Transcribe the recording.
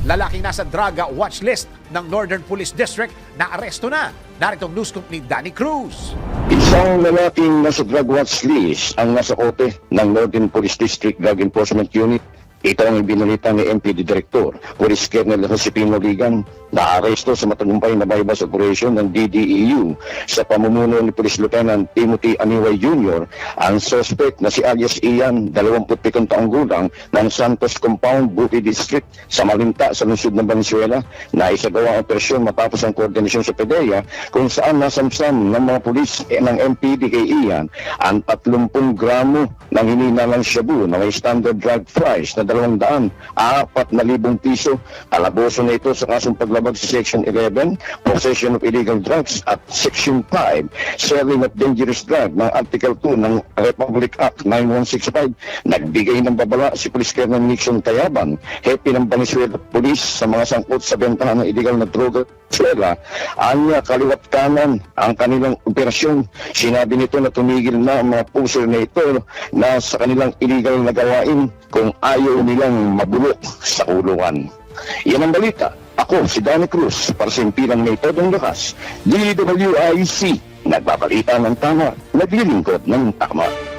lalaking nasa drug watch list ng Northern Police District na aresto na. Narito ang news ni Danny Cruz. Isang lalaking nasa drug watch list ang nasa kote ng Northern Police District Drug Enforcement Unit. Ito ang ibinalita ni MPD Director, Police Colonel Josepino Ligan, na aresto sa matagumpay na bypass operation ng DDEU sa pamumuno ni Police Lieutenant Timothy Aniway Jr. ang suspect na si alias Ian, 27 taong gulang, ng Santos Compound, Buti District sa Malinta sa lungsod ng Valenzuela, na isagawa ang operasyon matapos ang koordinasyon sa PDEA kung saan nasamsam ng mga pulis ng MPD kay Ian ang 30 gramo ng hininalang shabu na may standard drug price na 204,000 piso. Kalaboso na ito sa kasong paglabag sa Section 11, Possession of Illegal Drugs, at Section 5, Selling of Dangerous Drug ng Article 2 ng Republic Act 9165. Nagbigay ng babala si Police Colonel Nixon Tayabang, hepe ng Valenzuela Police, sa mga sangkot sa bentahan ng illegal na droga. Anya kaliwat kanan ang kanilang operasyon. Sinabi nito na tumigil na ang mga puser na ito na sa kanilang illegal na gawain kung ayaw nilang mabulok sa kulungan. Yan ang balita. Ako si Danny Cruz para sa impilang may todong lakas, DWIC, nagbabalita ng tama, naglilingkod ng tama.